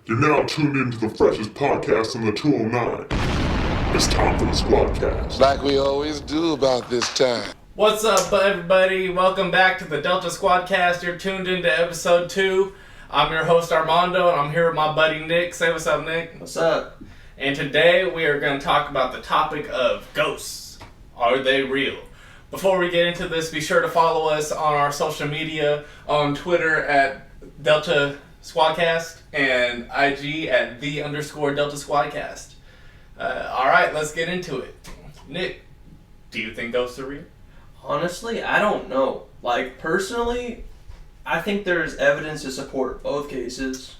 You're now tuned into the freshest podcast in the 209. It's time for the Squadcast. Like we always do about this time. What's up, everybody? Welcome back to the Delta Squadcast. You're tuned into episode 2. I'm your host, Armando, and I'm here with my buddy, Nick. Say what's up, Nick. What's up? And today we are going to talk about the topic of ghosts. Are they real? Before we get into this, be sure to follow us on our social media, on Twitter at Delta Squadcast and IG at _Delta Squadcast. Alright, let's get into it. Nick, do you think ghosts are real? Honestly, I don't know. Like, personally, I think there's evidence to support both cases.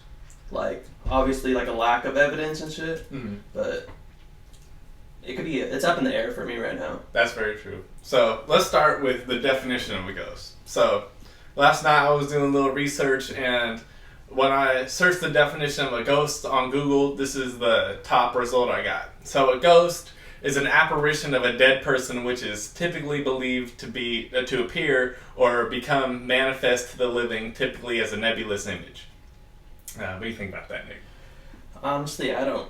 Like, obviously, like a lack of evidence and shit. Mm-hmm. But it could be, it's up in the air for me right now. That's very true. So, let's start with the definition of a ghost. So, last night I was doing a little research, and when I searched the definition of a ghost on Google, this is the top result I got. So, a ghost is an apparition of a dead person which is typically believed to appear or become manifest to the living, typically as a nebulous image. What do you think about that, Nick? Honestly, I don't.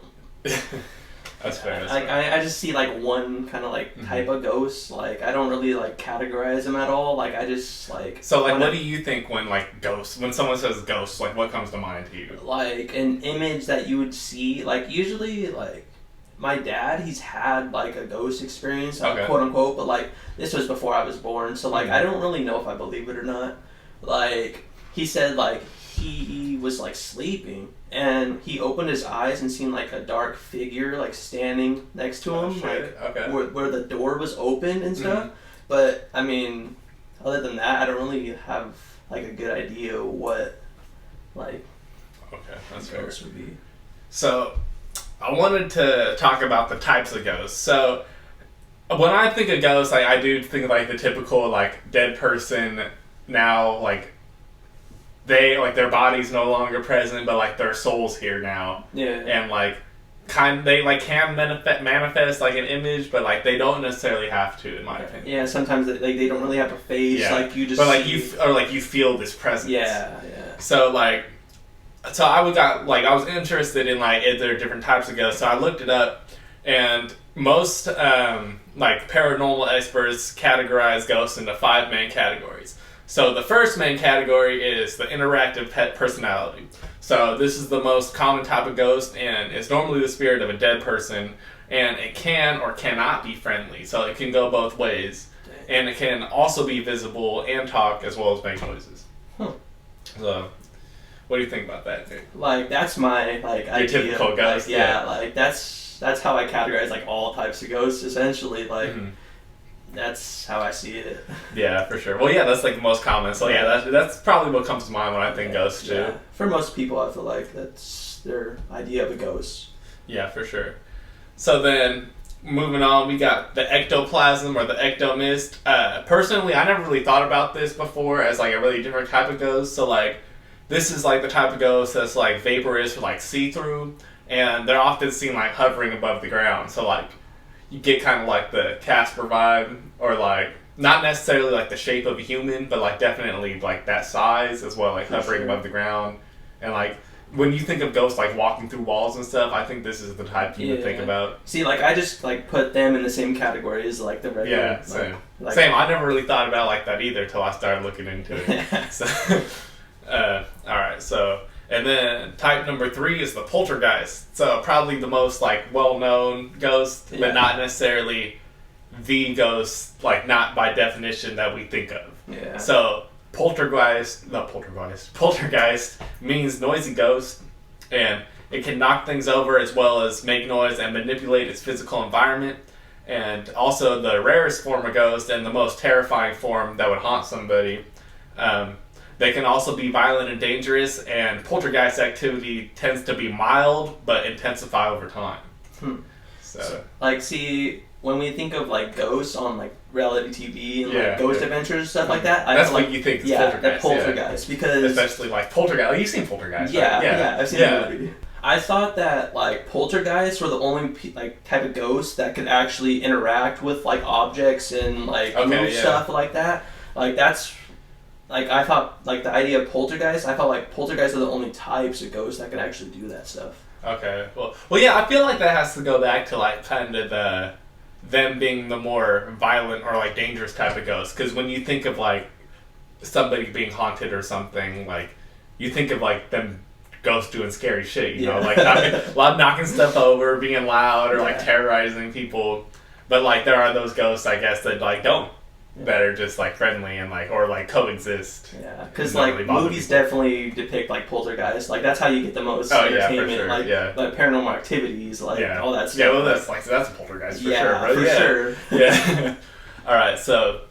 That's fair. I just see like one kind of like type of ghost. Like, I don't really like categorize them at all. Like, I just like. So like, what do you think when like ghosts? When someone says ghosts, like what comes to mind to you? Like an image that you would see. Like usually like. My dad, he's had like a ghost experience, okay, quote unquote, but like this was before I was born, so like I don't really know if I believe it or not. Like he said, like he was like sleeping and he opened his eyes and seen like a dark figure like standing next to him, like okay, where the door was open and stuff. Mm-hmm. But I mean, other than that, I don't really have like a good idea what like that's fair. Ghosts would be. So I wanted to talk about the types of ghosts. So, when I think of ghosts, I do think of, like, the typical, like, dead person now, like, they, like, their body's no longer present, but, like, their soul's here now. Yeah. And, like, they, like, can manifest, like, an image, but, like, they don't necessarily have to, in my opinion. Yeah, sometimes, they don't really have a face, like, you just but, like, you feel this presence. Yeah. So, like, so I was interested in like if there are different types of ghosts. So I looked it up, and most like paranormal experts categorize ghosts into 5 main categories. So the first main category is the interactive pet personality. So this is the most common type of ghost, and it's normally the spirit of a dead person, and it can or cannot be friendly. So it can go both ways, and it can also be visible and talk as well as make noises. So. What do you think about that, Nick? Like, that's my, like, your idea. Typical ghost, like, yeah. Like, that's how I categorize, like, all types of ghosts, essentially. Like, that's how I see it. Yeah, for sure. Well, yeah, that's, like, the most common. So, yeah, that's probably what comes to mind when I think ghosts, too. Yeah. For most people, I feel like that's their idea of a ghost. Yeah, for sure. So then, moving on, we got the ectoplasm or the ectomist. Personally, I never really thought about this before as, like, a really different type of ghost. So, like, this is like the type of ghost that's like vaporous or like see-through, and they're often seen like hovering above the ground. So like you get kind of like the Casper vibe, or like not necessarily like the shape of a human, but like definitely like that size as well, like hovering above the ground. And like when you think of ghosts like walking through walls and stuff, I think this is the type you would think about. See, like I just like put them in the same category as like the regular. Yeah, same. Same. I never really thought about it like that either till I started looking into it. So. Alright, so, and then type number 3 is the poltergeist. So, probably the most, like, well-known ghost, but not necessarily the ghost, like, not by definition that we think of. Yeah. So, poltergeist means noisy ghost, and it can knock things over as well as make noise and manipulate its physical environment. And also the rarest form of ghost and the most terrifying form that would haunt somebody. They can also be violent and dangerous, and poltergeist activity tends to be mild but intensify over time. So, like, see, when we think of like ghosts on like reality TV and like ghost adventures and stuff like that, that's I what like, you think. Poltergeist, poltergeist, because especially like poltergeist. Like, you've seen Poltergeist, yeah, right? Yeah, I've seen the movie. I thought that like poltergeists were the only like type of ghosts that could actually interact with like objects and like move stuff like that. Like that's like I thought like the idea of poltergeist, I felt like poltergeists are the only types of ghosts that can actually do that stuff. Okay. Well, yeah. I feel like that has to go back to like kind of them being the more violent or like dangerous type of ghosts. Because when you think of like somebody being haunted or something, like you think of like them ghosts doing scary shit. You know, like knocking stuff over, being loud, or like terrorizing people. But like there are those ghosts, I guess, that like don't. That are just like friendly and like or like coexist. Yeah, because like really movies definitely depict like poltergeist. Like that's how you get the most entertainment. Sure. Like paranormal activities, like all that stuff. Yeah, well that's a poltergeist for sure. Bro. For sure. Yeah. All right, so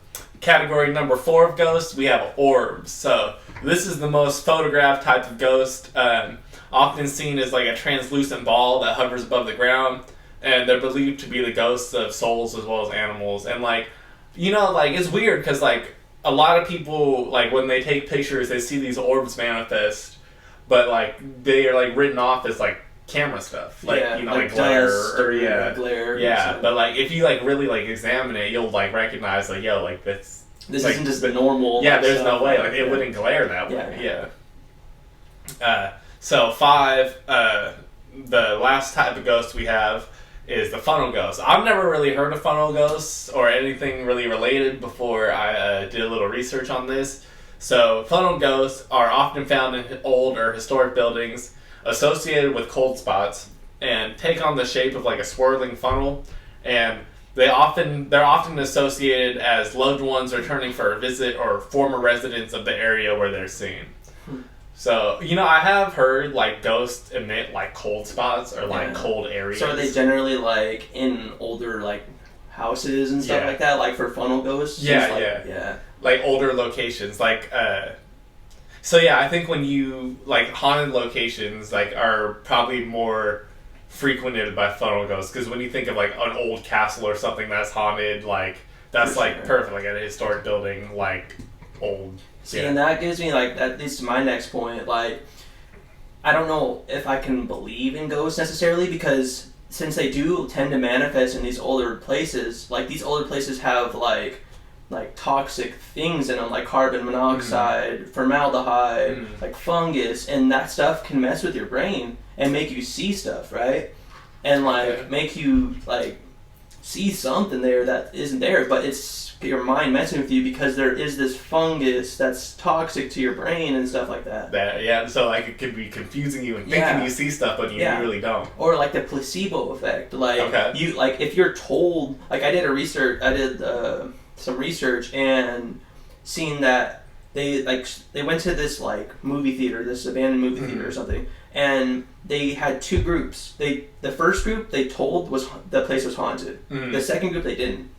category number 4 of ghosts, we have orbs. So this is the most photographed type of ghost, often seen as like a translucent ball that hovers above the ground, and they're believed to be the ghosts of souls as well as animals. And like, you know, like it's weird because like a lot of people, like when they take pictures, they see these orbs manifest, but like they are like written off as like camera stuff, like you know, like glare or glare. Yeah, but like if you like really like examine it, you'll like recognize like like this like, isn't just the normal. Yeah, there's no way like it wouldn't glare that way. Yeah. So 5, the last type of ghost we have is the funnel ghost. I've never really heard of funnel ghosts or anything really related before I did a little research on this. So funnel ghosts are often found in old or historic buildings associated with cold spots and take on the shape of like a swirling funnel, and they're often associated as loved ones returning for a visit or former residents of the area where they're seen. So, you know, I have heard, like, ghosts emit, like, cold spots or, like, cold areas. So are they generally, like, in older, like, houses and stuff like that? Like, for funnel ghosts? Yeah. Like, older locations. Like, so, yeah, I think when you, like, haunted locations, like, are probably more frequented by funnel ghosts. Because when you think of, like, an old castle or something that's haunted, like, that's, like, perfect. Like, a historic building, like, old... See, and that gives me, like, that leads to my next point. Like, I don't know if I can believe in ghosts necessarily, because since they do tend to manifest in these older places, like, these older places have, like toxic things in them, like carbon monoxide, formaldehyde, like fungus, and that stuff can mess with your brain and make you see stuff, right? And, like, make you, like, see something there that isn't there, but it's your mind messing with you because there is this fungus that's toxic to your brain and stuff like that. So like it could be confusing you and thinking you see stuff, but you really don't. Or like the placebo effect. Like you, like if you're told, like I did some research and seen that they went to this like movie theater, this abandoned movie theater or something, and they had 2 groups. The first group they told was the place was haunted. The second group they didn't.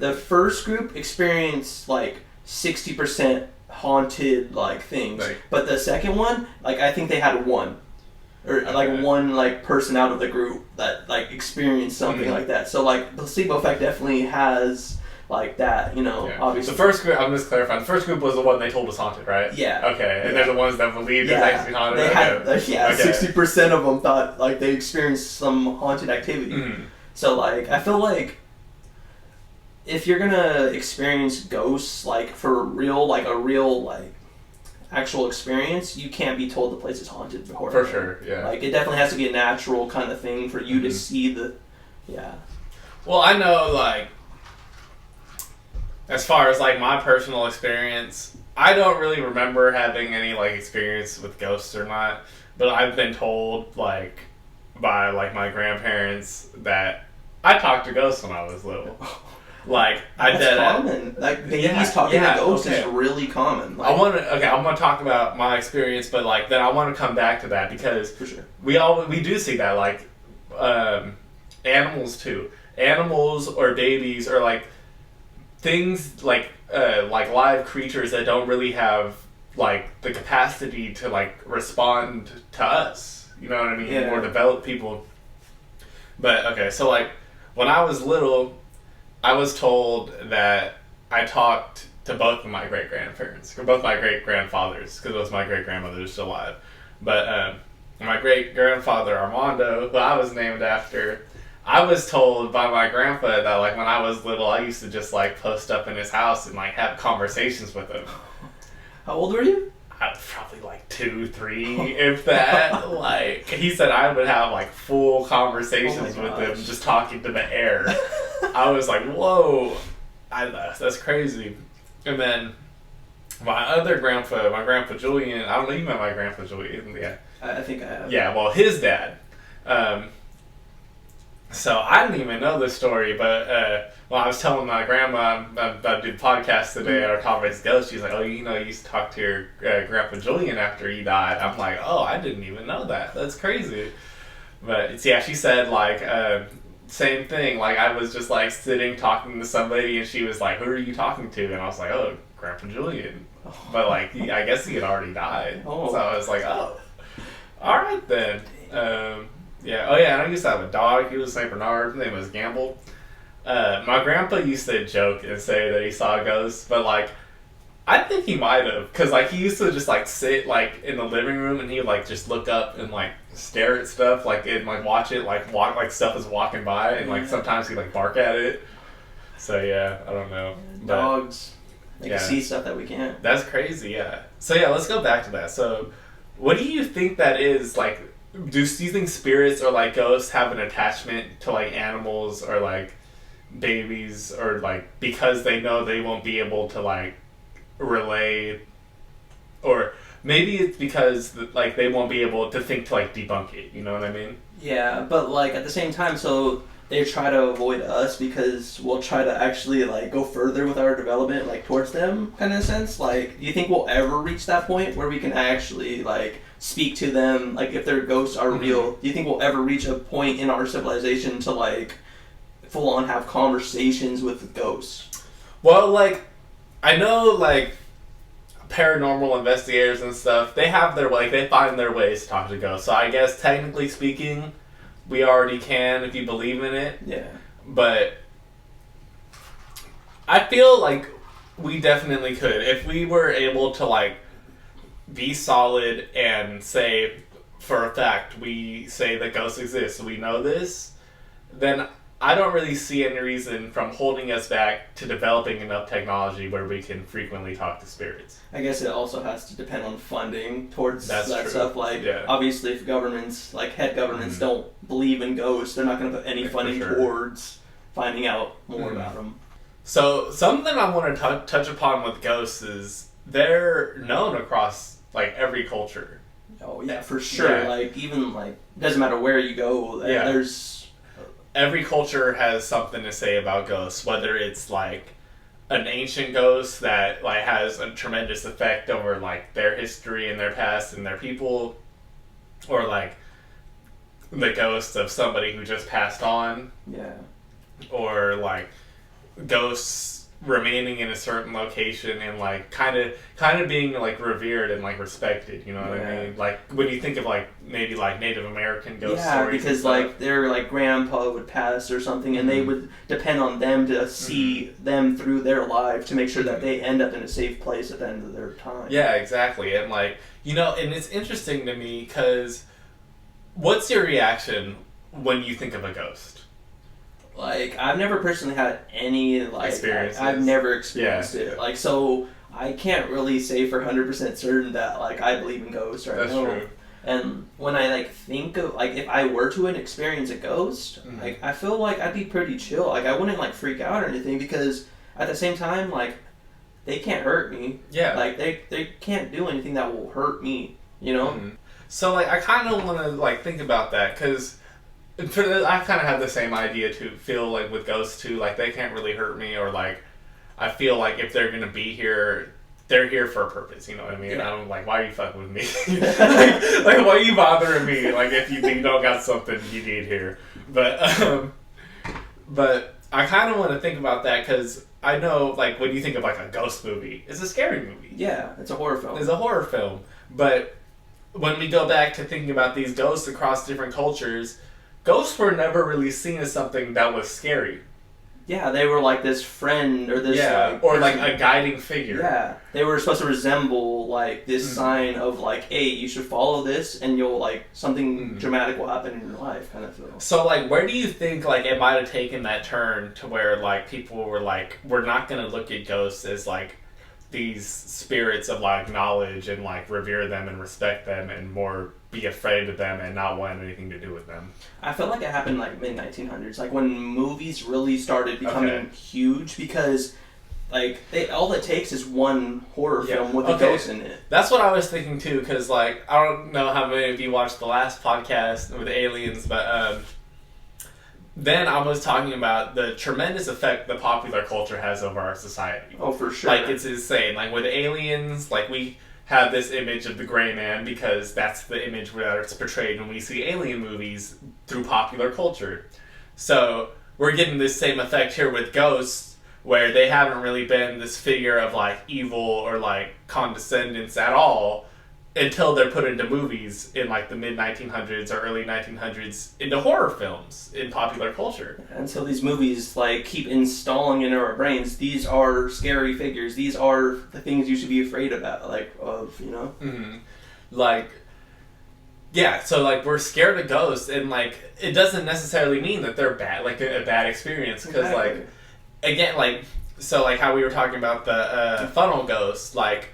The first group experienced like 60% haunted like things, but the second one, like I think they had one like person out of the group that like experienced something like that. So like placebo effect definitely has like that, you know. Obviously, the first group, I'm just clarifying. The first group was the one they told was haunted, right? Yeah. Okay, and they're the ones that believed it was actually haunted. They had 60% of them thought like they experienced some haunted activity. So like I feel like if you're gonna experience ghosts like for real, like a real like actual experience, you can't be told the place is haunted before. For sure, yeah. Like it definitely has to be a natural kind of thing for you to see the, Well, I know like as far as like my personal experience, I don't really remember having any like experience with ghosts or not, but I've been told like by like my grandparents that I talked to ghosts when I was little. Like that's common. Like babies talking to ghosts is really common. Like, I'm gonna talk about my experience, but like then I want to come back to that because for sure we do see that like animals too. Animals or babies or like things like live creatures that don't really have like the capacity to like respond to us. You know what I mean? Or developed people. But okay, so like when I was little, I was told that I talked to both of my great-grandparents, or both my great-grandfathers, because it was my great-grandmother who's still alive. But my great-grandfather, Armando, who I was named after, I was told by my grandpa that, like, when I was little, I used to just, like, post up in his house and, like, have conversations with him. How old were you? I was probably like 2, 3, if that. Like, he said I would have like full conversations with him, just talking to the air. I was like, whoa, that's crazy. And then my other grandpa, my grandpa Julian, I don't know, you met my grandpa Julian, yeah. I think I have. Yeah, well, his dad. So I didn't even know this story, but when I was telling my grandma I did the podcast today, our Conference Ghost, she's like, oh, you used to talk to your grandpa Julian after he died. I'm like, oh, I didn't even know that. That's crazy. But yeah, she said like, same thing. Like I was just like sitting talking to somebody and she was like, who are you talking to? And I was like, oh, Grandpa Julian. But like, I guess he had already died. Oh. So I was like, oh, all right then. Yeah. Oh yeah. And I used to have a dog. He was Saint Bernard. His name was Gamble. My grandpa used to joke and say that he saw a ghost, but like, I think he might have, cause like he used to just like sit like in the living room and he would like just look up and like stare at stuff, like and like watch it, like walk like stuff is walking by, and like sometimes he'd like bark at it. So yeah, I don't know. But, dogs, they can see stuff that we can't. That's crazy. Yeah. So yeah, let's go back to that. So, what do you think that is like? Do you think spirits or like ghosts have an attachment to like animals or like babies, or like because they know they won't be able to like relay, or maybe it's because like they won't be able to think to like debunk it, you know what I mean? Yeah, but like at the same time, so they try to avoid us because we'll try to actually like go further with our development like towards them, kind of sense. Like, do you think we'll ever reach that point where we can actually like speak to them, like if their ghosts are real? Do you think we'll ever reach a point in our civilization to like full on have conversations with ghosts? Well, like I know like paranormal investigators and stuff, they have their like they find their ways to talk to ghosts. So I guess technically speaking, we already can if you believe in it. Yeah. But I feel like we definitely could if we were able to like be solid and say for a fact we say that ghosts exist, we know this, then I don't really see any reason from holding us back to developing enough technology where we can frequently talk to spirits. I guess it also has to depend on funding towards that true. stuff. Like, obviously, if governments, like head governments, don't believe in ghosts, they're not going to put any funding towards finding out more about them. So, something I want to touch upon with ghosts is they're known across like every culture. Oh yeah, for sure. Yeah. Like even like doesn't matter where you go. There's every culture has something to say about ghosts, whether it's like an ancient ghost that like has a tremendous effect over like their history and their past and their people, or like the ghost of somebody who just passed on. Yeah. Or like ghosts remaining in a certain location and like kind of being like revered and like respected, you know what I mean? Like when you think of like maybe like Native American ghost stories, because like their like grandpa would pass or something, and they would depend on them to see them through their life to make sure that they end up in a safe place at the end of their time. Yeah, exactly. And like, you know, and it's interesting to me because what's your reaction when you think of a ghost? Like, I've never personally had any, like, experiences. I've never experienced it. Like, so I can't really say for 100% certain that, like, I believe in ghosts right now. That's true. And when I, like, think of, like, if I were to experience a ghost, like, I feel like I'd be pretty chill. Like, I wouldn't, like, freak out or anything because at the same time, like, they can't hurt me. Yeah. Like, they can't do anything that will hurt me, you know? So, like, I kind of want to, like, think about that because I kind of have the same idea to feel like with ghosts too, like they can't really hurt me, or like I feel like if they're gonna be here, they're here for a purpose, you know what I mean? Yeah. I'm like, why are you fucking with me? like why are you bothering me? Like if you don't got something you need here, but I kind of want to think about that because I know like when you think of like a ghost movie, it's a scary movie. Yeah, it's a horror film. It's a horror film, but when we go back to thinking about these ghosts across different cultures, ghosts were never really seen as something that was scary. Yeah, they were like this friend or this or like a guiding figure. Yeah, they were supposed to resemble like this sign of like, hey, you should follow this and you'll like something dramatic will happen in your life, kind of feel. So like, where do you think like it might have taken that turn to where like people were like, we're not gonna look at ghosts as like these spirits of like knowledge and like revere them and respect them and more be afraid of them and not want anything to do with them. I felt like it happened like mid-1900s, like when movies really started becoming huge, because like all it takes is one horror film with a ghost in it. That's what I was thinking too, because like I don't know how many of you watched the last podcast with aliens, but then I was talking about the tremendous effect that popular culture has over our society. Oh, for sure. Like, it's insane. Like, with aliens, like, we have this image of the gray man because that's the image where it's portrayed when we see alien movies through popular culture. So, we're getting this same effect here with ghosts, where they haven't really been this figure of, like, evil or, like, condescendence at all until they're put into movies in like the mid-1900s or early 1900s into horror films in popular culture. Until these movies like keep installing into our brains, these are scary figures. These are the things you should be afraid about, Mm-hmm. Like, yeah, so like we're scared of ghosts, and like it doesn't necessarily mean that they're bad, like a bad experience, because like again, like so like how we were talking about the funnel ghosts, like.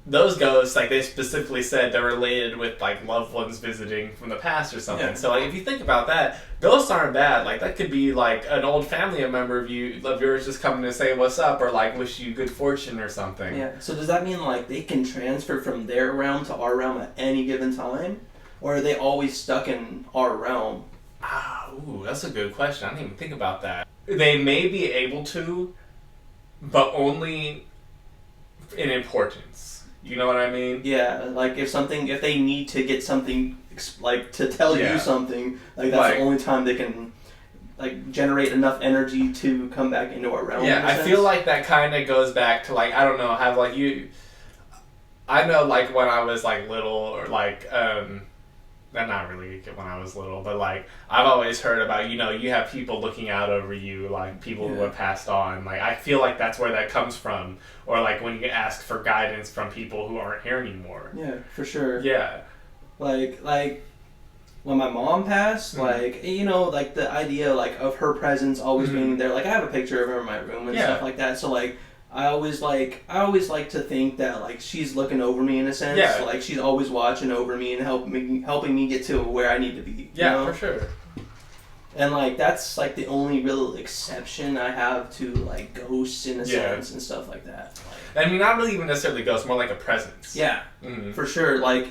Those ghosts, like, they specifically said they're related with, like, loved ones visiting from the past or something. Yeah. So, like, if you think about that, ghosts aren't bad. Like, that could be, like, an old family member of yours just coming to say what's up or, like, wish you good fortune or something. Yeah. So does that mean, like, they can transfer from their realm to our realm at any given time? Or are they always stuck in our realm? Ooh, that's a good question. I didn't even think about that. They may be able to, but only in importance. You know what I mean? Yeah, like if they need to get something, like to tell you something, like that's the only time they can, like, generate enough energy to come back into our realm. Yeah, I feel like that kind of goes back to, like, I don't know, have like I know, like, when I was like little, or like, not really when I was little, but like I've always heard about, you have people looking out over you, like people who have passed on. Like I feel like that's where that comes from, or like when you ask for guidance from people who aren't here anymore. Yeah, for sure. Yeah, like when my mom passed, like like the idea like of her presence always being there. Like I have a picture of her in my room and stuff like that. So like. I always like to think that like she's looking over me in a sense. Yeah. Like she's always watching over me and helping me get to where I need to be. Yeah, for sure. And like that's like the only real exception I have to like ghosts in a sense and stuff like that. Like, I mean, not really even necessarily ghosts, more like a presence. Yeah, for sure. Like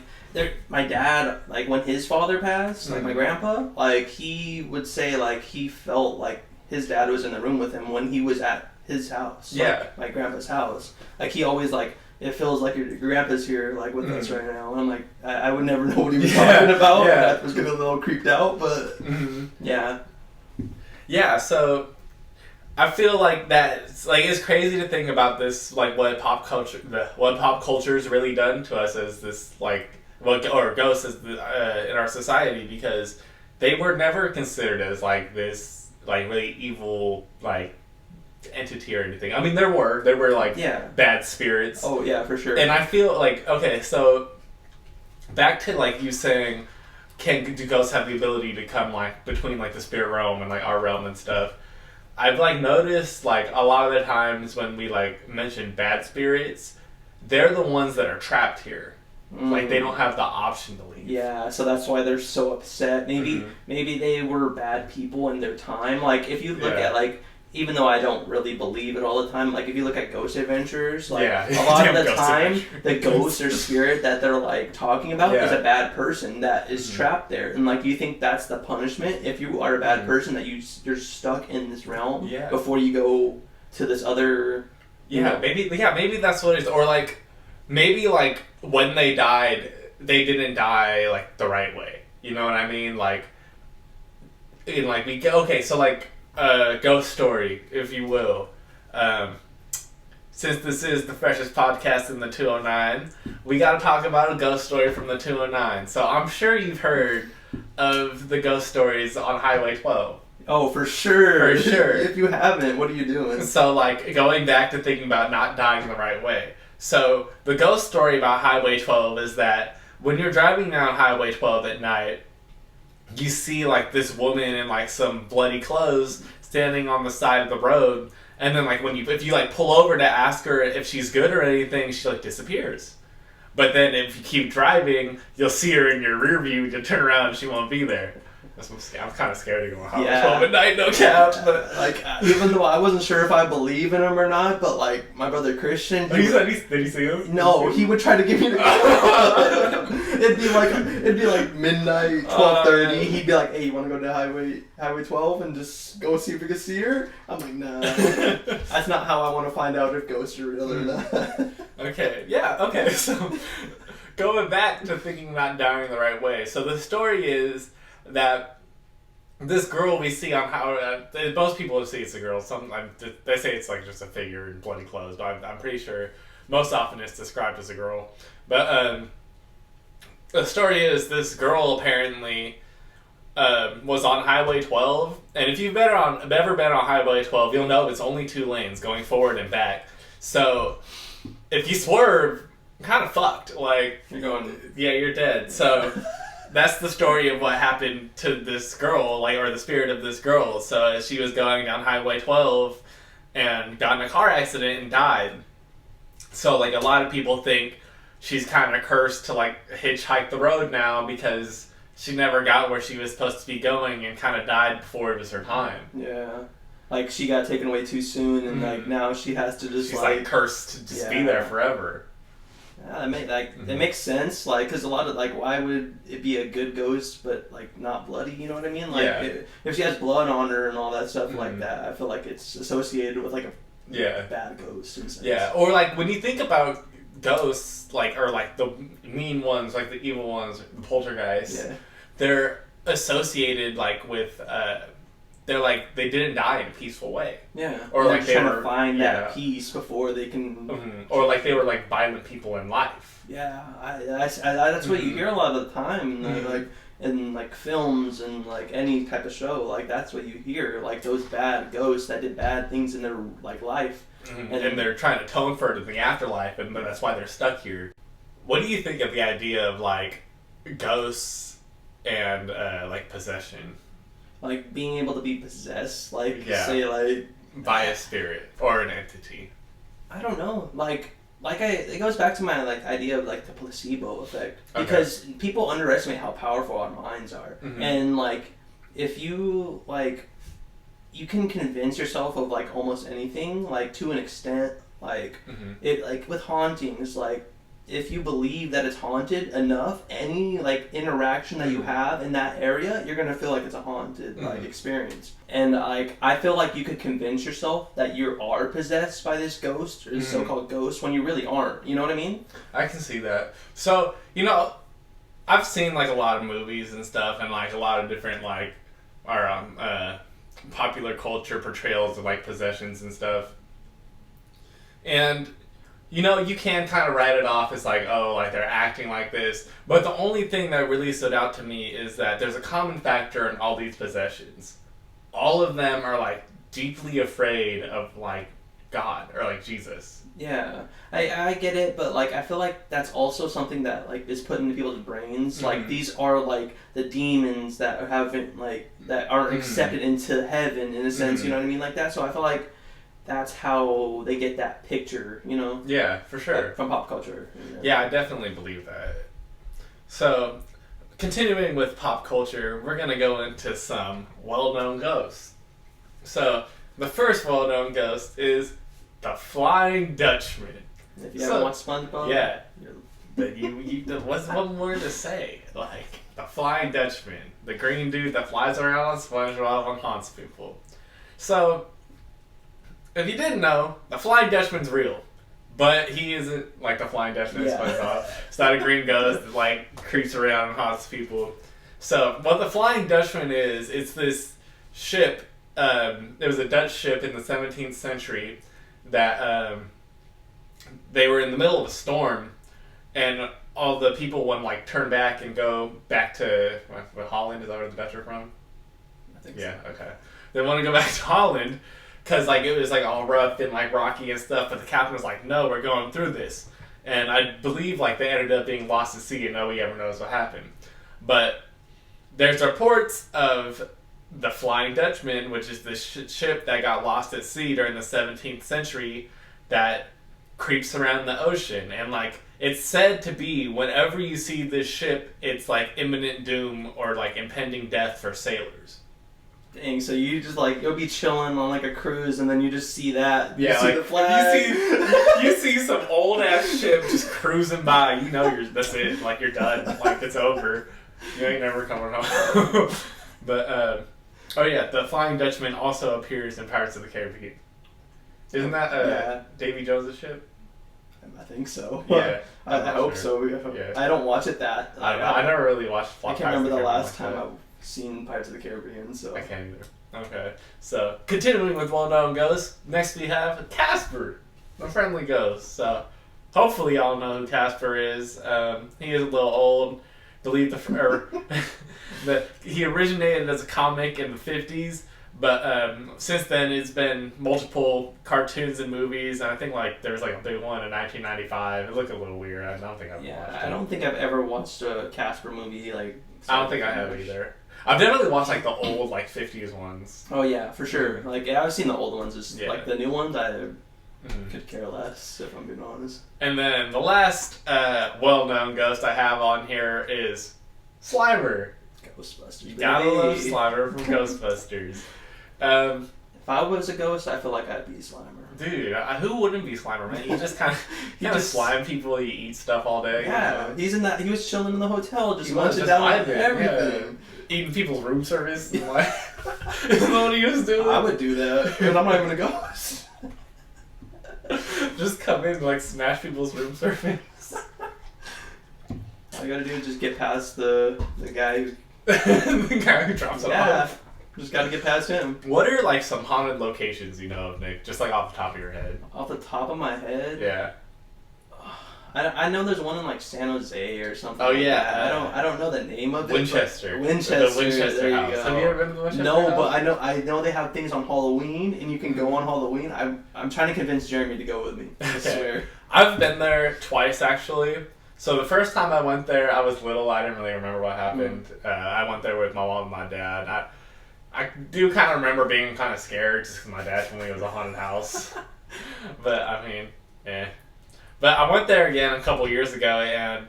my dad, like when his father passed, like my grandpa, like he would say like he felt like his dad was in the room with him when he was at his house, like my grandpa's house. Like he always like, it feels like your grandpa's here, like with us right now. And I'm like, I would never know what he was talking about. Yeah. I was getting a little creeped out, but yeah. So I feel like that's like it's crazy to think about this, like what pop culture's really done to us as this like or ghosts as in our society, because they were never considered as like this like really evil like entity or anything. I mean, there were like bad spirits. Oh yeah, for sure. And I feel like, okay, so back to like you saying, do ghosts have the ability to come like between like the spirit realm and like our realm and stuff? I've like noticed like a lot of the times when we like mention bad spirits, they're the ones that are trapped here. Like they don't have the option to leave. Yeah, so that's why they're so upset. Maybe they were bad people in their time. Like if you look at like, even though I don't really believe it all the time, like if you look at Ghost Adventures, like a lot of the time, the ghost or spirit that they're like talking about is a bad person that is trapped there, and like you think that's the punishment if you are a bad person, that you're stuck in this realm before you go to this other. Maybe that's what it is, or like maybe like when they died, they didn't die like the right way. You know what I mean? Like, in like so like. Ghost story, if you will. Since this is the freshest podcast in the 209, we got to talk about a ghost story from the 209. So I'm sure you've heard of the ghost stories on Highway 12. Oh, for sure. For sure. If you haven't, what are you doing? So, like, going back to thinking about not dying the right way. So, the ghost story about Highway 12 is that when you're driving down Highway 12 at night, you see like this woman in like some bloody clothes standing on the side of the road, and then like if you like pull over to ask her if she's good or anything, she like disappears. But then if you keep driving, you'll see her in your rear view. You turn around and she won't be there. I'm kind of scared to go on Highway 12 at night, no cap. But like, even though I wasn't sure if I believe in him or not, but like my brother Christian, did you see him? No, he would try to give me the. It'd be like midnight, 12:30. He'd be like, "Hey, you want to go to Highway 12 and just go see if we can see her?" I'm like, "Nah, that's not how I want to find out if ghosts are real or not." Okay, yeah, okay. So going back to thinking about dying the right way. So the story is that this girl we see on how most people see it's a girl. They say it's like just a figure in bloody clothes, but I'm pretty sure most often it's described as a girl. But the story is this girl apparently was on Highway 12, and if you've ever been on Highway 12, you'll know it's only 2 lanes going forward and back. So if you swerve, kind of fucked. Like you're dead. So. That's the story of what happened to this girl, or the spirit of this girl. So she was going down Highway 12 and got in a car accident and died. So like a lot of people think she's kind of cursed to like hitchhike the road now because she never got where she was supposed to be going and kind of died before it was her time. Yeah. Like she got taken away too soon and like now she has to just she's like cursed to just be there forever. Yeah, that makes sense. Like, because a lot of why would it be a good ghost but like not bloody? You know what I mean? Like, if she has blood on her and all that stuff like that, I feel like it's associated with like a bad ghost. In a sense. Yeah, or like when you think about ghosts, or the mean ones, like the evil ones, the poltergeists, they're associated with. They're like they didn't die in a peaceful way. Yeah. Or they're like they trying were to find that peace before they can. Or like they were like violent people in life. Yeah, that's what you hear a lot of the time, in films and like any type of show. Like that's what you hear, like those bad ghosts that did bad things in their life, and they're trying to atone for it in the afterlife, and that's why they're stuck here. What do you think of the idea of like ghosts and possession? Like being able to be possessed, say by a spirit or an entity. I don't know. It goes back to my idea of the placebo effect, because people underestimate how powerful our minds are, and if you you can convince yourself of almost anything to an extent, it with hauntings, if you believe that it's haunted enough, any interaction that you have in that area, you're gonna feel like it's a haunted experience. And I feel like you could convince yourself that you are possessed by this ghost or this so-called ghost when you really aren't. You know what I mean? I can see that. So I've seen a lot of movies and stuff, and a lot of different popular culture portrayals of possessions and stuff, and. You can kind of write it off as they're acting like this. But the only thing that really stood out to me is that there's a common factor in all these possessions. All of them are deeply afraid of God or Jesus. Yeah, I get it, but I feel like that's also something that is put into people's brains. These are the demons that haven't that aren't accepted into heaven in a sense. You know what I mean, that. So I feel like. That's how they get that picture, Yeah, for sure. From pop culture. Yeah, I definitely believe that. So, continuing with pop culture, we're going to go into some well-known ghosts. So, the first well-known ghost is the Flying Dutchman. If you ever watch SpongeBob? Yeah. But what's one word to say? The Flying Dutchman. The green dude that flies around on SpongeBob and haunts people. So... if you didn't know, the Flying Dutchman's real, but he isn't like the Flying Dutchman in SpongeBob. It's not a green ghost that creeps around and haunts people. So what the Flying Dutchman is, it's this ship. It was a Dutch ship in the 17th century that they were in the middle of a storm, and all the people want to turn back and go back to Holland. Is that where the Dutch are from? I think so. Okay. They want to go back to Holland. Because it was all rough and rocky and stuff, but the captain was like, no, we're going through this. And I believe they ended up being lost at sea and nobody ever knows what happened. But there's reports of the Flying Dutchman, which is this ship that got lost at sea during the 17th century that creeps around the ocean. And, like, it's said to be whenever you see this ship, it's, like, imminent doom or, like, impending death for sailors. Dang, so you just, like, you'll be chilling on, like, a cruise, and then you just see that. You Yeah, see like, the flag. you see some old-ass ship just cruising by. You know that's it. Like, you're done. Like, it's over. You ain't never coming home. But, oh yeah, the Flying Dutchman also appears in Pirates of the Caribbean. Isn't that Davy Jones' ship? I think so. Yeah. I hope so. Yeah. I don't watch it that. I never really watched I Pirates can't remember of the Caribbean last like time that. I've seen Pirates of the Caribbean, so. I can't either. Okay. So, continuing with well-known ghosts, next we have Casper, the friendly ghost. So, hopefully y'all know who Casper is. He is a little old. He originated as a comic in the 50s, but since then it's been multiple cartoons and movies, and I think like there was like a big one in 1995. It looked a little weird. I don't think I've watched it. I don't think I've ever watched a Casper movie like. I don't think I have either. I've definitely watched like the old like 50s ones. Oh yeah, for sure. Like yeah, I've seen the old ones. Just Yeah. like the new ones, I could care less if I'm being honest. And then the last well-known ghost I have on here is Slimer. Ghostbusters. You gotta love baby. Slimer from Ghostbusters. If I was a ghost, I feel like I'd be Slimer. Dude, who wouldn't be Slimer, man? He just kind of slime people. He eats stuff all day. Yeah, you know? he's in that. He was chilling in the hotel, just He was munching just down on vibing, everything. yeah. Eating people's room service. And like, is that what he was doing? I would do that, but I'm not even a ghost. Just come in and like smash people's room service. All you gotta do is just get past the guy who. The guy who drops it off. Just gotta get past him. What are like some haunted locations you know of, Nick? Just like off the top of your head. Off the top of my head, Yeah. I know there's one in like San Jose or something. Oh, like yeah. that. I don't know the name of it. Winchester. Winchester. The Winchester there house. You go. Have you ever been to the Winchester No, house? but I know they have things on Halloween, and you can go on Halloween. I'm trying to convince Jeremy to go with me. I swear. I've been there twice actually. So the first time I went there, I was little. I didn't really remember what happened. I went there with my mom and my dad. I do kind of remember being kind of scared just because my dad told me it was a haunted house. But I mean, yeah. But I went there again a couple years ago, and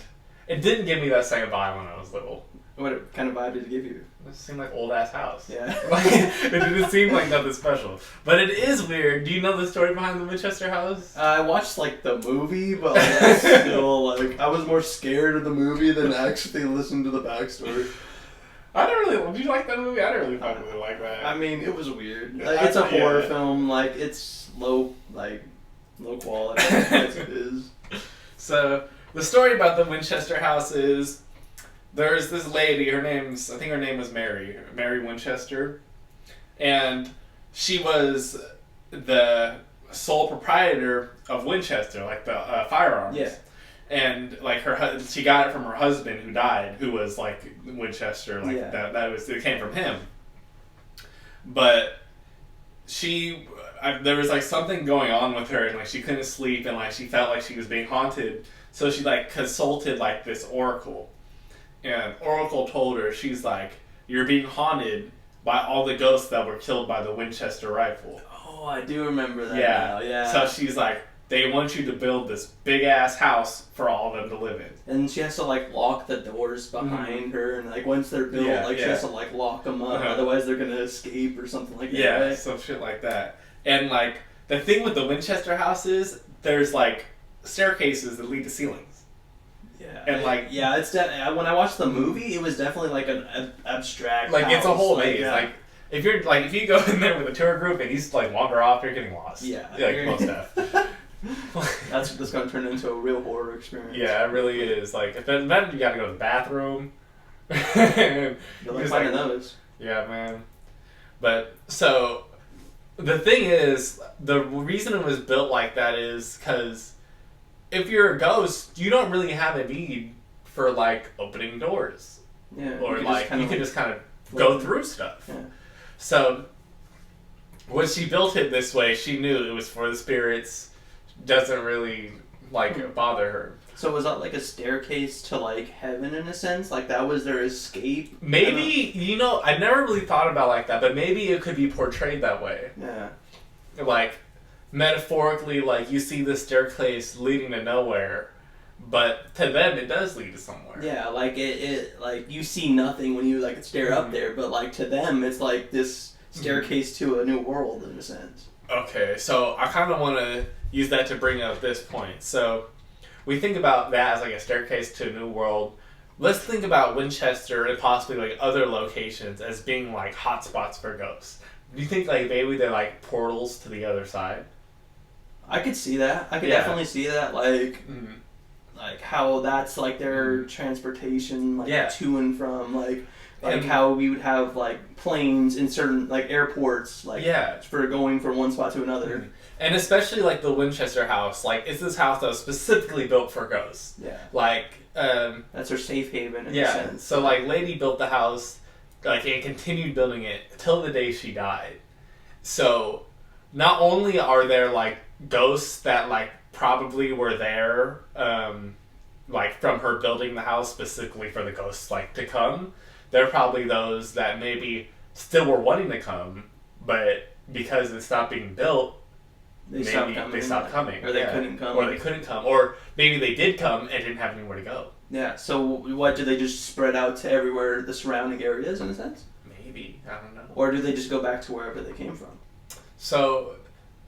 it didn't give me that same vibe when I was little. What kind of vibe did it give you? It seemed like old ass house. Yeah. Like, it didn't seem like nothing special. But it is weird. Do you know the story behind the Winchester house? I watched like the movie, but like, I still like I was more scared of the movie than actually listening to the backstory. I don't really. Did you like that movie? I didn't really fucking really like that. I mean, it was weird. Yeah, Like, it's a yeah. horror film. Like it's low quality as it is. So the story about the Winchester house is there's this lady. I think her name was Mary Winchester, and she was the sole proprietor of Winchester, like the firearms. Yeah. And like she got it from her husband who died, who was like Winchester, like Yeah. it came from him. But there was like something going on with her, and like she couldn't sleep, and like she felt like she was being haunted. So she like consulted like this oracle, and oracle told her, she's like, you're being haunted by all the ghosts that were killed by the Winchester rifle. Oh, I do remember that. Yeah. Now. Yeah. So she's like, they want you to build this big ass house for all of them to live in. And she has to like lock the doors behind her, and like once they're built, she has to like lock them up, otherwise they're gonna escape or something like that. Yeah, right? some shit like that. And like the thing with the Winchester house is there's like staircases that lead to ceilings. Yeah, And like it's when I watched the movie, it was definitely like an abstract. like it's a house. whole Like, maze. yeah. Like if you go in there with a tour group and you just like wander off, you're getting lost. Yeah. Like most stuff. that's going to turn into a real horror experience. Yeah, it really is. Like if then you got to go to the bathroom. You're like finding those. Yeah, man. But so the thing is, the reason it was built like that is because if you're a ghost, you don't really have a need for like opening doors. Yeah. Or like you can just kind of float. go through stuff. Yeah. So when she built it this way, she knew it was for the spirits. Doesn't really like bother her. So was that like a staircase to like heaven in a sense? Like that was their escape? Maybe, I never really thought about it like that, but maybe it could be portrayed that way. Yeah. Like, metaphorically, like, you see this staircase leading to nowhere, but to them it does lead to somewhere. Yeah, like it like you see nothing when you like stare up there, but like to them it's like this staircase to a new world in a sense. Okay, so I kind of want to use that to bring up this point. So we think about that as like a staircase to a new world. Let's think about Winchester and possibly like other locations as being like hotspots for ghosts. Do you think like maybe they're like portals to the other side? I could see that. I could definitely see that. Like, like how that's like their transportation, like to and from, like how we would have like planes in certain like airports, like for going from one spot to another. And especially like the Winchester house, like it's this house that was specifically built for ghosts. Yeah. Like that's her safe haven in a sense. So like Lady built the house, like and continued building it till the day she died. So not only are there like ghosts that like probably were there, like from her building the house specifically for the ghosts like to come, there are probably those that maybe still were wanting to come, but because it stopped being built, they stopped coming. Or they couldn't come. Or they couldn't come. Or maybe they did come and didn't have anywhere to go. Yeah, so what, do they just spread out to everywhere, the surrounding areas in a sense? Maybe, I don't know. Or do they just go back to wherever they came from? So,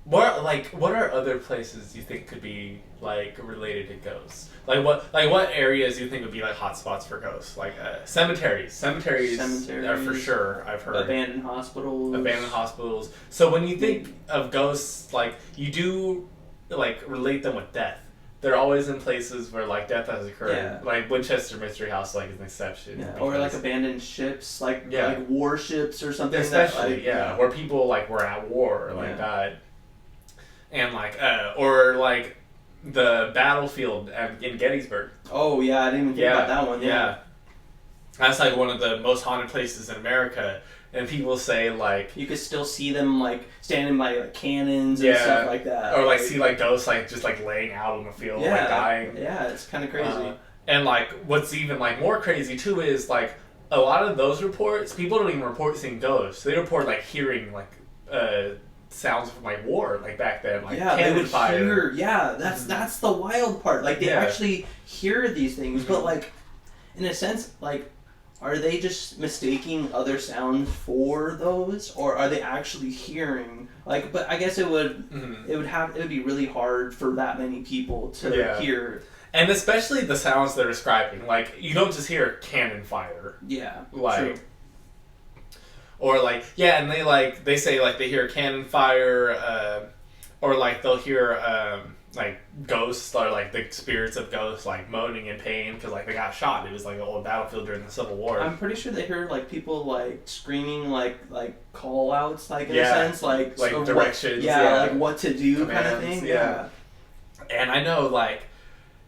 what are other places you think could be like related to ghosts? What areas do you think would be like hotspots for ghosts? Like cemeteries. Cemeteries are for sure. I've heard abandoned hospitals. So when you think of ghosts, like you do like relate them with death. They're always in places where like death has occurred. Yeah. Like Winchester Mystery House, like is an exception. Yeah. Or like abandoned ships, like warships or something. Especially, where people like were at war or like died. And like, or like the battlefield in Gettysburg. Oh yeah, I didn't even think about that one. Yeah, that's like one of the most haunted places in America, and people say like you could still see them like standing by like cannons and stuff like that, or like see like ghosts like just like laying out on the field like dying. Yeah, it's kind of crazy. And like what's even like more crazy too is like a lot of those reports, people don't even report seeing ghosts. They report like hearing like sounds from like war, like back then, like cannon fire. That's the wild part. Like they actually hear these things, but like in a sense, like are they just mistaking other sounds for those, or are they actually hearing? Like, but I guess it would be really hard for that many people to hear. And especially the sounds they're describing. Like you don't just hear cannon fire. Yeah. Like. True. Or like and they say like they hear cannon fire, or like they'll hear like ghosts or like the spirits of ghosts like moaning in pain because like they got shot. It was like an old battlefield during the Civil War. I'm pretty sure they heard like people like screaming like call outs like in a sense like directions. Like what to do commands, kind of thing. Yeah. And I know like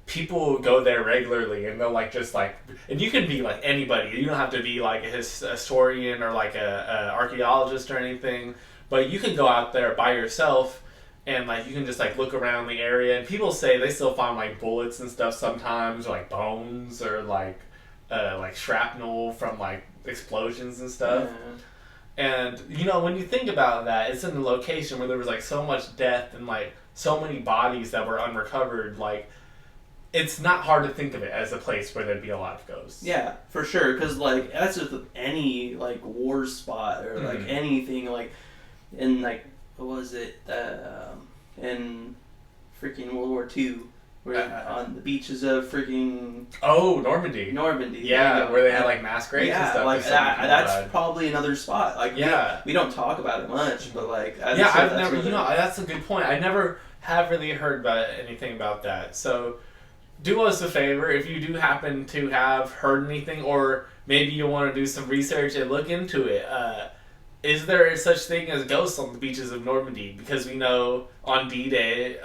people go there regularly and they'll like just like, and you can be like anybody, you don't have to be like a historian or like a archaeologist or anything, but you can go out there by yourself and like you can just like look around the area, and people say they still find like bullets and stuff sometimes, or like bones or like shrapnel from like explosions and stuff. And when you think about that, it's in a location where there was like so much death and like so many bodies that were unrecovered. Like it's not hard to think of it as a place where there'd be a lot of ghosts. Yeah, for sure. Because like that's just any like war spot or like anything like in like what was it in freaking World War II, where on the beaches of freaking Normandy. Yeah, where they had like mass graves and stuff. Like that's probably another spot. Like we don't talk about it much, but like I've never. That's a good point. I never have really heard about anything about that. So. Do us a favor, if you do happen to have heard anything, or maybe you want to do some research and look into it. Is there such thing as ghosts on the beaches of Normandy? Because we know on D-Day,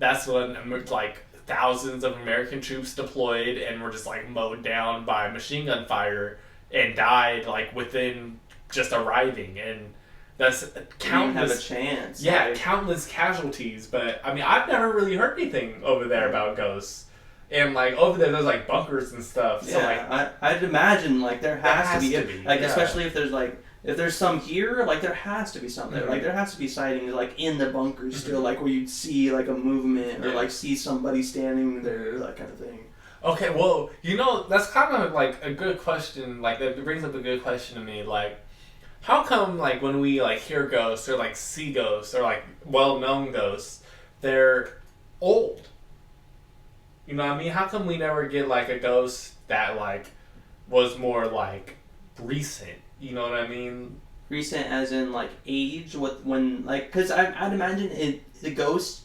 that's when like thousands of American troops deployed and were just like mowed down by machine gun fire and died like within just arriving, and that's countless. Have a chance. Yeah, countless casualties. But I mean, I've never really heard anything over there about ghosts. and like over there's like bunkers and stuff. Yeah, So like I'd imagine like there has to be like yeah. especially if there's some here, like there has to be some there. Like there has to be sightings like in the bunkers still, like where you'd see like a movement or like see somebody standing there, that kind of thing. Okay, well, that's kind of like a good question. Like that brings up a good question to me. Like, how come like when we like hear ghosts or like see ghosts or like well-known ghosts, they're old? You know what I mean? How come we never get like a ghost that like was more like recent? You know what I mean? Recent as in like age, because I'd imagine the ghost,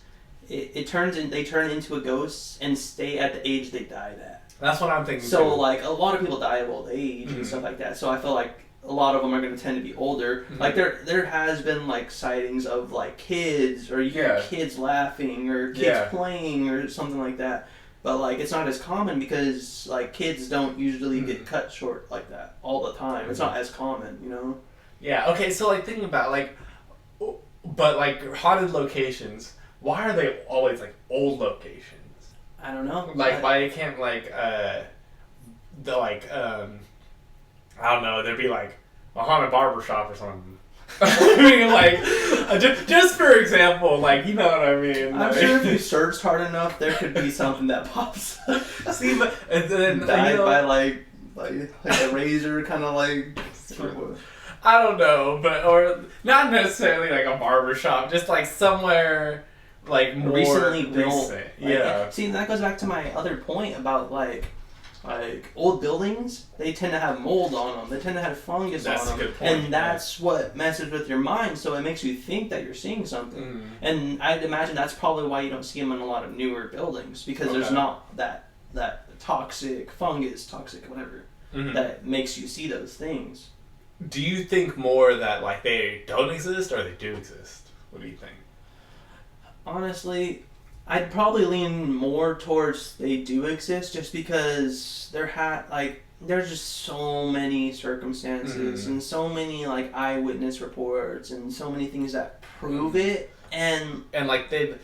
they turn into a ghost and stay at the age they died at. That's what I'm thinking. So too. like a lot of people die of old age and stuff like that. So I feel like a lot of them are going to tend to be older. Like there has been like sightings of like kids or you hear kids laughing or kids playing or something like that. But like it's not as common because like kids don't usually get cut short like that all the time. It's not as common, you know. Yeah. Okay. So like thinking about like, but like haunted locations. Why are they always like old locations? I don't know. Like why can't like I don't know. There'd be like a haunted barber shop or something. I mean, like, just for example, like, you know what I mean? I'm sure if you searched hard enough, there could be something that pops up. See, but and then died by like a razor, kind of like. I don't know, or not necessarily like a barber shop, just like somewhere like more recently built. Recent. Like, see, that goes back to my other point about like old buildings, they tend to have mold on them. They tend to have fungus on them. That's a good point. And that's what messes with your mind, so it makes you think that you're seeing something. And I'd imagine that's probably why you don't see them in a lot of newer buildings, because there's not that toxic whatever, that makes you see those things. Do you think more that like they don't exist or they do exist? What do you think? Honestly, I'd probably lean more towards they do exist, just because there's just so many circumstances and so many like eyewitness reports and so many things that prove it, and like the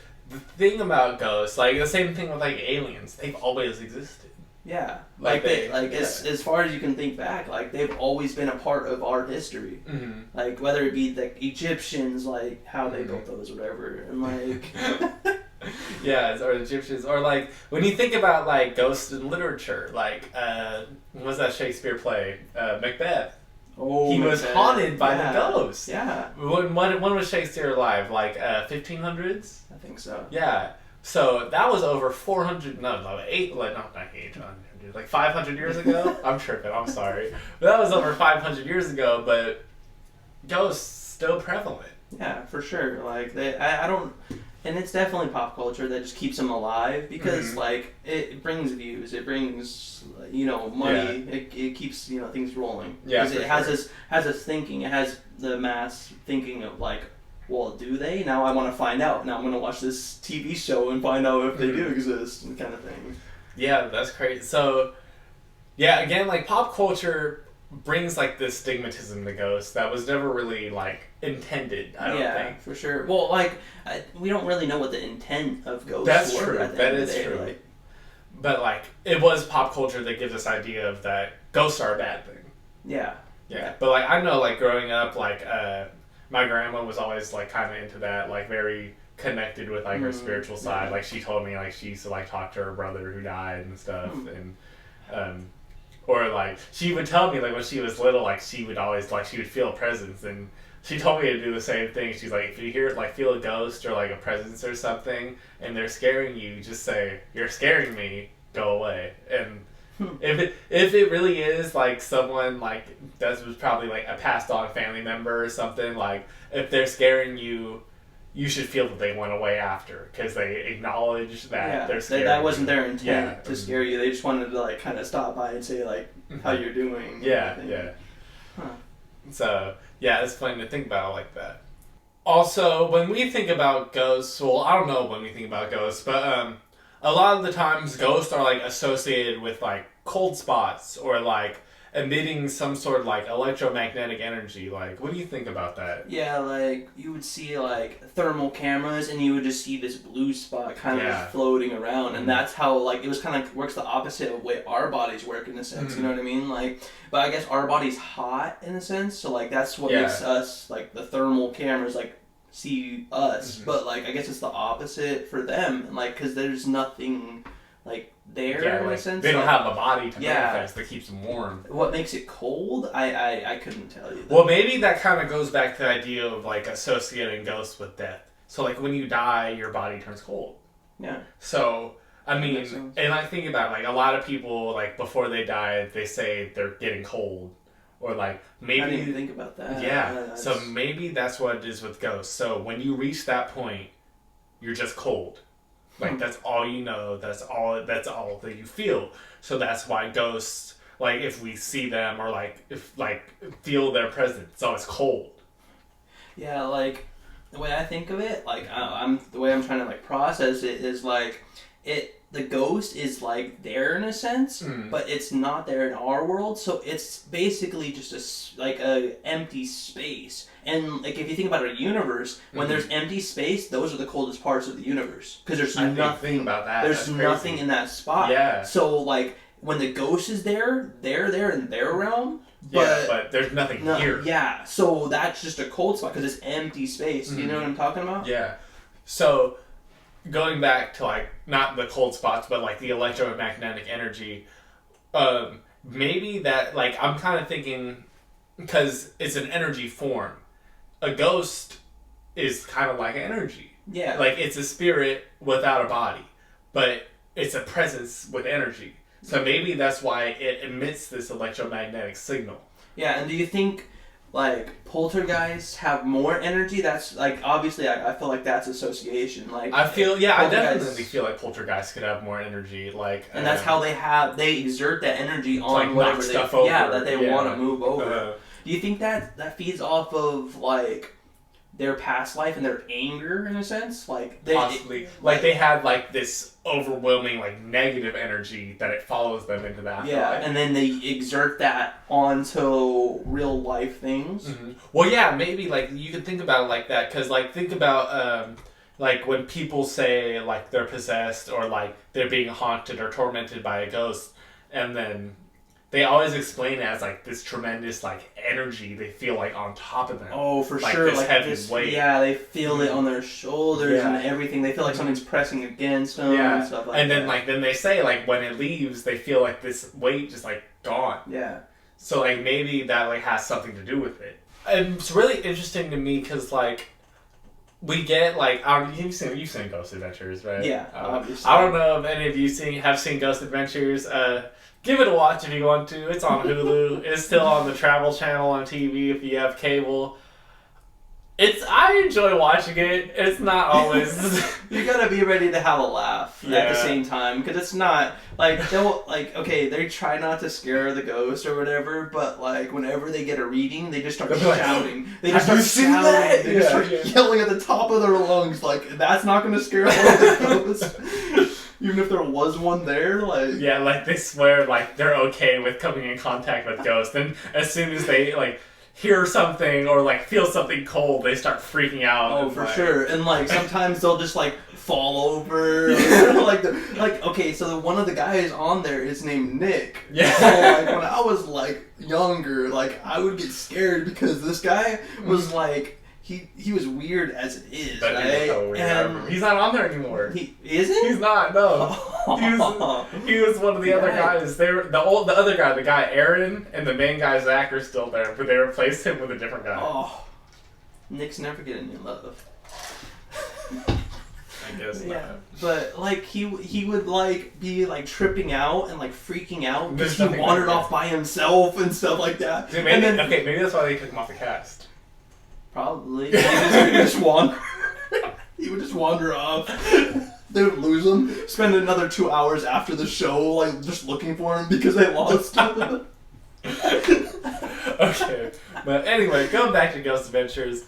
thing about ghosts, like the same thing with like aliens, they've always existed. Yeah, as far as you can think back, like they've always been a part of our history. Like whether it be the Egyptians, like how they built those, whatever, and like. Yeah, or Egyptians, or like when you think about like ghosts in literature, like what was that Shakespeare play, Macbeth? Oh, he was haunted by the ghost. Yeah. When was Shakespeare alive? Like 1500s? I think so. Yeah. So that was over 400. Like 500 years ago. I'm tripping. I'm sorry, but that was over 500 years ago. But ghosts still prevalent. Yeah, for sure. Like I don't. And it's definitely pop culture that just keeps them alive, because like it brings views, it brings money, it keeps things rolling. Yeah, because it has us thinking, it has the mass thinking of like, well, do they? Now I want to find out. Now I'm going to watch this TV show and find out if they do exist, and kind of thing. Yeah, that's crazy. So yeah, again, like pop culture brings like this stigmatism to ghosts that was never really like intended. I don't think. For sure. Well, like we don't really know what the intent of ghosts That's were. true. At the That end is of the day. true. Like, but like it was pop culture that gives this idea of that ghosts are a bad thing. Yeah. But like I know, like growing up, like my grandma was always like kind of into that, like very connected with like her spiritual side. Like she told me like she used to like talk to her brother who died and stuff, and or like she would tell me like when she was little, like she would always like she would feel a presence, and she told me to do the same thing. She's like, if you hear like feel a ghost or like a presence or something and they're scaring you, just say, "You're scaring me, go away." And if it really is like someone like that was probably like a passed on family member or something, like if they're scaring you, you should feel that they went away after, because they acknowledge that they're scared. That wasn't their intent to scare you. They just wanted to like kind of stop by and say like how you're doing. So yeah, it's funny to think about it like that. Also, when we think about ghosts, well, I don't know when we think about ghosts, but a lot of the times ghosts are like associated with like cold spots or like emitting some sort of like electromagnetic energy. Like, what do you think about that? Yeah, like you would see like thermal cameras, and you would just see this blue spot kind of just floating around, and that's how like it was kind of works the opposite of the way our bodies work in a sense. You know what I mean? Like, but I guess our body's hot in a sense, so like that's what makes us like the thermal cameras like see us. But like I guess it's the opposite for them, like because there's nothing like there in a sense. They don't like, have a body to manifest that keeps them warm. What makes it cold? I couldn't tell you. Well, maybe that kind of goes back to the idea of like associating ghosts with death. So like when you die, your body turns cold. Yeah. So I mean, and I think about like a lot of people like before they die, they say they're getting cold, or like maybe I didn't even think about that. Yeah. So maybe that's what it is with ghosts. So when you reach that point, you're just cold. Like that's all you know. That's all that you feel. So that's why ghosts, like if we see them or like if like feel their presence, it's always cold. Yeah, like the way I think of it, like the way I'm trying to like process it is like the ghost is like there in a sense, but it's not there in our world. So it's basically just a empty space. And like if you think about our universe, when there's empty space, those are the coldest parts of the universe because there's nothing about that. There's nothing in that spot. Yeah. So like when the ghost is there, they're there in their realm. But there's nothing here. Yeah. So that's just a cold spot because it's empty space. You know what I'm talking about? Yeah. So going back to like not the cold spots, but like the electromagnetic energy, maybe that like I'm kind of thinking because it's an energy form. A ghost is kind of like energy. Yeah. Like it's a spirit without a body, but it's a presence with energy. So maybe that's why it emits this electromagnetic signal. Yeah, and do you think like poltergeists have more energy? That's like obviously I feel like that's association. Like I definitely feel like poltergeists could have more energy. Like and that's how they exert that energy on like whatever stuff over. that they want to move over. Do you think that feeds off of like their past life and their anger in a sense? Like possibly they had like this overwhelming like negative energy that it follows them into that. Yeah, and then they exert that onto real life things. Well, yeah, maybe like you could think about it like that because like think about like when people say like they're possessed or like they're being haunted or tormented by a ghost, and then they always explain it as like this tremendous like energy they feel like on top of them. Oh, for like sure, this like heavy this weight. Yeah, they feel it on their shoulders and everything. They feel like something's pressing against them and stuff like that. And then like then they say like when it leaves, they feel like this weight just like gone. Yeah. So like maybe that like has something to do with it. And it's really interesting to me because like we get like you've seen Ghost Adventures, right? Yeah, obviously. I don't know if any of you have seen Ghost Adventures. Give it a watch if you want to. It's on Hulu. It's still on the Travel Channel on TV if you have cable. I enjoy watching it. It's not always. You gotta be ready to have a laugh at the same time because it's not like they try not to scare the ghost or whatever, but like whenever they get a reading, they just start shouting. They just start shouting. They just start yelling at the top of their lungs. Like that's not gonna scare the ghost. Even if there was one there, like... Yeah, like, they swear, like, they're okay with coming in contact with ghosts. And as soon as they, like, hear something or, like, feel something cold, they start freaking out. Oh, for sure. And, like, sometimes they'll just, like, fall over. Okay, so one of the guys on there is named Nick. Yeah. So, like, when I was, like, younger, like, I would get scared because this guy was, like... He was weird as it is, right? So weird. And he's not on there anymore. He isn't? He's not. No. He was one of the other guys. The other guy, the guy Aaron, and the main guy Zach are still there, but they replaced him with a different guy. Oh, Nick's never getting any love. I guess not. But like he would like be like tripping out and like freaking out because he wandered off by himself and stuff like that. Dude, maybe that's why they took him off the cast. Probably. He would just wander. He would just wander off. They would lose him. Spend another 2 hours after the show, like just looking for him because they lost him. Okay, but anyway, going back to Ghost Adventures,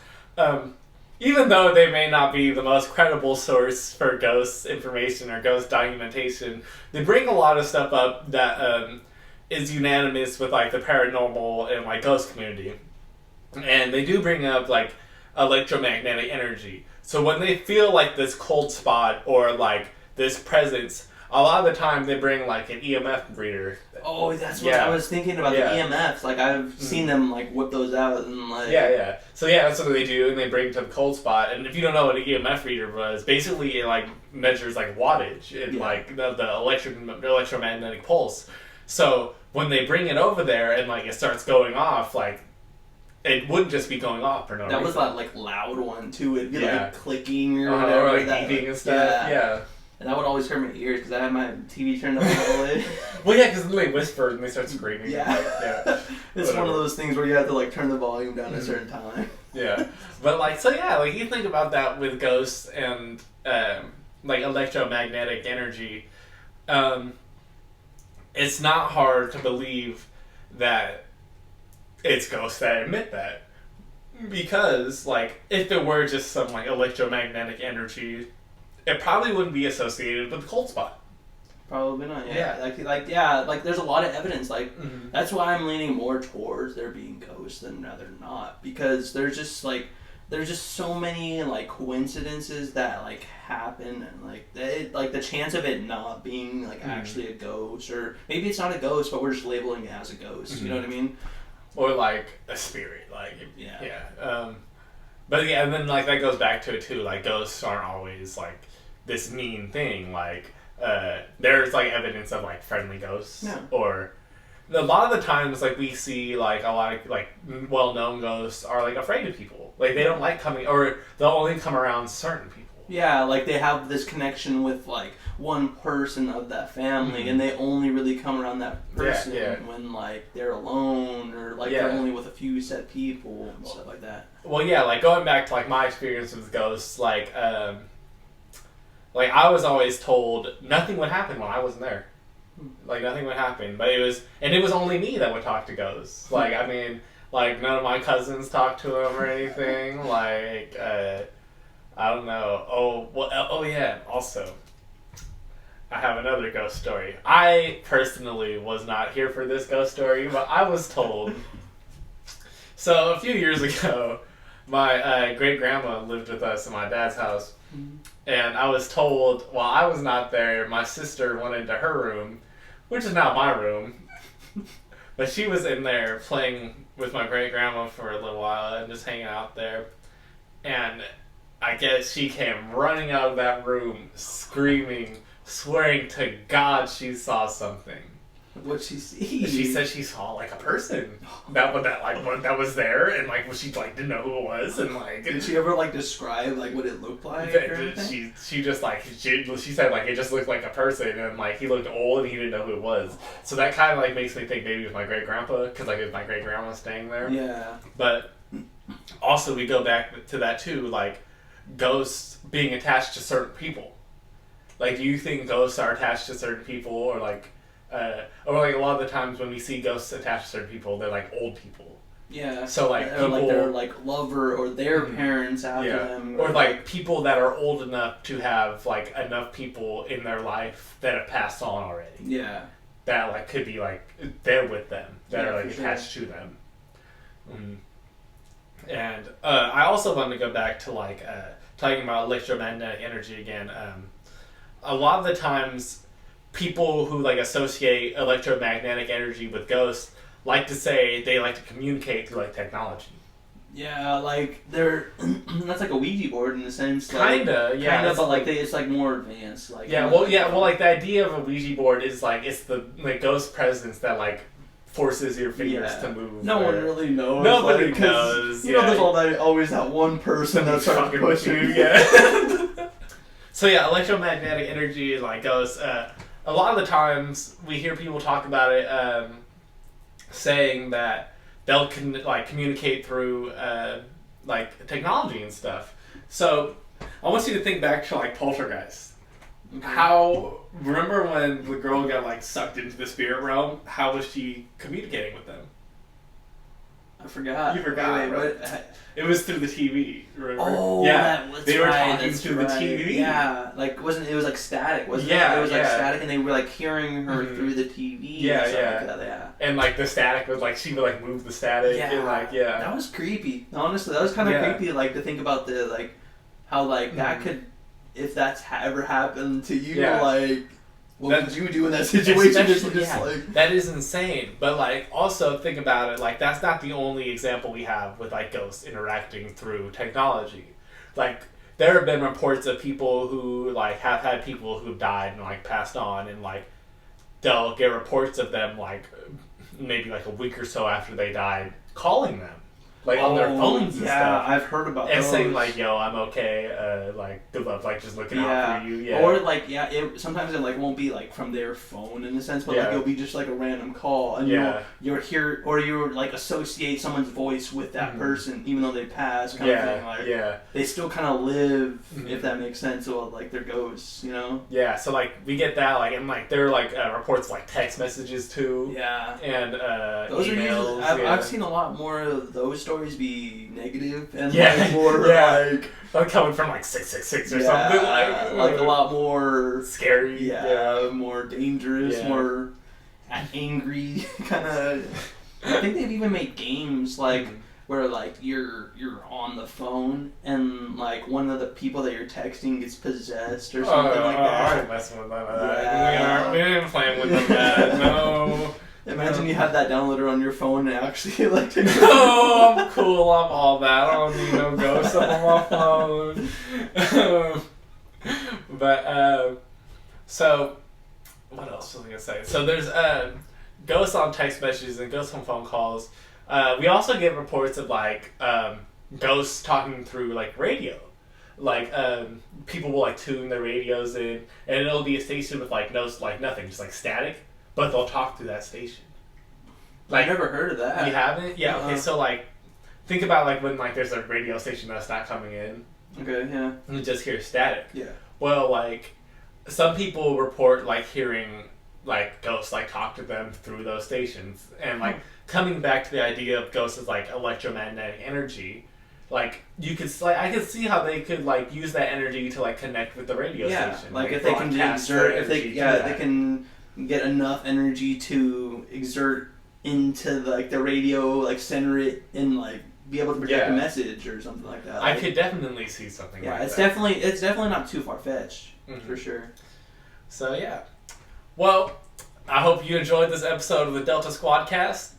even though they may not be the most credible source for ghost information or ghost documentation, they bring a lot of stuff up that is unanimous with like the paranormal and like ghost community, and they do bring up like electromagnetic energy. So when they feel like this cold spot or like this presence, a lot of the time they bring like an EMF reader. Oh, that's what I was thinking about, the EMFs. Like, I've seen them, like, whip those out and, like... Yeah. So, yeah, that's what they do, and they bring it to the cold spot. And if you don't know what an EMF reader was, basically it, like, measures, like, wattage and, like, the electromagnetic pulse. So, when they bring it over there and, like, it starts going off, like, it wouldn't just be going off for no reason. That was that, like, loud one, too. It'd be, like, clicking or whatever. Or, like, beeping and stuff. Yeah. And that would always hurt my ears because I had my TV turned up all the way. Well, yeah, because then they whisper and they start screaming. Yeah. It's one of those things where you have to, like, turn the volume down at a certain time. Yeah. But, like, so, yeah, like, you think about that with ghosts and, like, electromagnetic energy. It's not hard to believe that it's ghosts that emit that. Because, like, if it were just some, like, electromagnetic energy, it probably wouldn't be associated with the cold spot. Probably not. Yeah. Like there's a lot of evidence. Like that's why I'm leaning more towards there being ghosts than rather not, because there's just so many like coincidences that like happen, and like the chance of it not being like actually a ghost, or maybe it's not a ghost but we're just labeling it as a ghost. You know what I mean? Or like a spirit. Like but yeah, and then like that goes back to it too. Like ghosts aren't always like this mean thing. Like there's like evidence of like friendly ghosts, or a lot of the times like we see like a lot of like well-known ghosts are like afraid of people. Like they don't like coming, or they'll only come around certain people. Yeah, like they have this connection with like one person of that family, and they only really come around that person when like they're alone, or like they're only with a few set people and stuff like that. Well, yeah, like going back to like my experience with ghosts, like I was always told nothing would happen when I wasn't there. Like nothing would happen, but it was only me that would talk to ghosts. Like I mean, like none of my cousins talked to them or anything. Like I don't know. Oh yeah. Also, I have another ghost story. I personally was not here for this ghost story, but I was told. So a few years ago, my great-grandma lived with us in my dad's house. And I was told while I was not there, my sister went into her room, which is not my room. But she was in there playing with my great-grandma for a little while and just hanging out there. And I guess she came running out of that room, screaming, swearing to God she saw something. What'd she see? She said she saw like a person that was there, and like she like didn't know who it was, and like did she ever like describe like what it looked like? She just like she said like it just looked like a person, and like he looked old and he didn't know who it was. So that kind of like makes me think maybe it was my great grandpa, because like it was my great grandma staying there. Yeah. But also we go back to that too, like ghosts being attached to certain people. Like, do you think ghosts are attached to certain people, or like a lot of the times when we see ghosts attached to certain people, they're like old people. Yeah. So like people, like their like lover or their parents after them, or like people that are old enough to have like enough people in their life that have passed on already. Yeah. That like could be like they're with them, that are like attached to them. And I also want to go back to like talking about electromagnetic energy again. A lot of the times, people who like associate electromagnetic energy with ghosts like to say they like to communicate through like technology. Yeah, like they're that's like a Ouija board in a sense. Kinda, but like it's like more advanced. Like well, like the idea of a Ouija board is like it's the like ghost presence that like forces your fingers to move. No one really knows. Nobody knows. You know, there's always that one person that's fucking pushing. So yeah, electromagnetic energy is like ghosts. A lot of the times we hear people talk about it, saying that they'll communicate through like technology and stuff. So I want you to think back to like Poltergeist. Remember when the girl got like sucked into the spirit realm? How was she communicating with them? I forgot. You forgot, right? What? It was through the TV, remember? Oh, yeah. that's they were right, talking that's through right. the TV. Yeah, like it was like static, wasn't it? Yeah, It was like yeah. static, and they were like hearing her through the TV. Yeah, and stuff yeah. Like that, yeah. And like the static was like she would like move the static and like That was creepy. Honestly, that was kind of creepy. Like to think about the like how like that could, if that's ever happened to you, like. What would you do in that situation? That is insane. But like, also think about it. Like, that's not the only example we have with like ghosts interacting through technology. Like, there have been reports of people who like have had people who've died and like passed on, and like they'll get reports of them like maybe like a week or so after they died calling them. Like on their phones and stuff. Yeah, I've heard about and those. saying like, "Yo, I'm okay. Like, good luck. Like, just looking out for you." Yeah. Or like, sometimes it like won't be like from their phone in a sense, but like it'll be just like a random call, and you'll hear, or you like associate someone's voice with that person, even though they passed, kind of thing. Like, they still kind of live, if that makes sense. So like they're ghosts, you know. Yeah. So like we get that, like, and like there are like reports of, like text messages too. Yeah. And those emails. Are usually, I've seen a lot more of those stories be negative and like more like coming from like 666 or something like a lot more scary, more dangerous, more angry kind of. I think they've even made games like where like you're on the phone and like one of the people that you're texting gets possessed or something like that. I ain't messing with that. We ain't playing with that. No. Imagine you have that downloaded on your phone and actually like. Oh, I'm cool. I'm all that. I don't need no ghosts on my phone. But so what else was I gonna say? So there's ghosts on text messages and ghosts on phone calls. We also get reports of like ghosts talking through like radio. Like people will like tune their radios in, and it'll be a station with like nothing, just like static. But they'll talk through that station. Like, I've never heard of that. You haven't? Yeah. Okay. So like, think about like when like there's a radio station that's not coming in. Okay. Yeah. And you just hear static. Yeah. Well, like, some people report like hearing like ghosts like talk to them through those stations, and like coming back to the idea of ghosts as like electromagnetic energy. Like you could, like I could see how they could like use that energy to like connect with the radio station. Like if they can exert, they can get enough energy to exert into like the radio, like center it and like be able to project a message or something like that. Like, I could definitely see something like that. It's definitely not too far fetched for sure. So yeah, well, I hope you enjoyed this episode of the Delta Squadcast.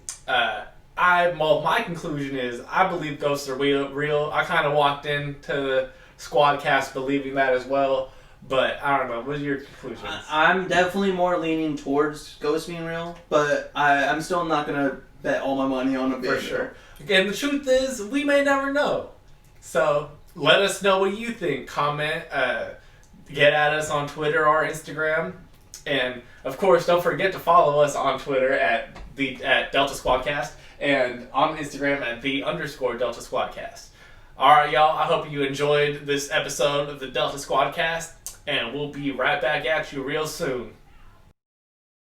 My conclusion is I believe ghosts are real. I kind of walked into the Squadcast believing that as well. But I don't know. What are your conclusions? I'm definitely more leaning towards ghosts being real, but I'm still not gonna bet all my money on a bit. For sure. And the truth is, we may never know. So let us know what you think. Comment. Get at us on Twitter or Instagram, and of course, don't forget to follow us on Twitter at Delta Squadcast and on Instagram at _Delta Squadcast. All right, y'all. I hope you enjoyed this episode of the Delta Squadcast. And we'll be right back at you real soon.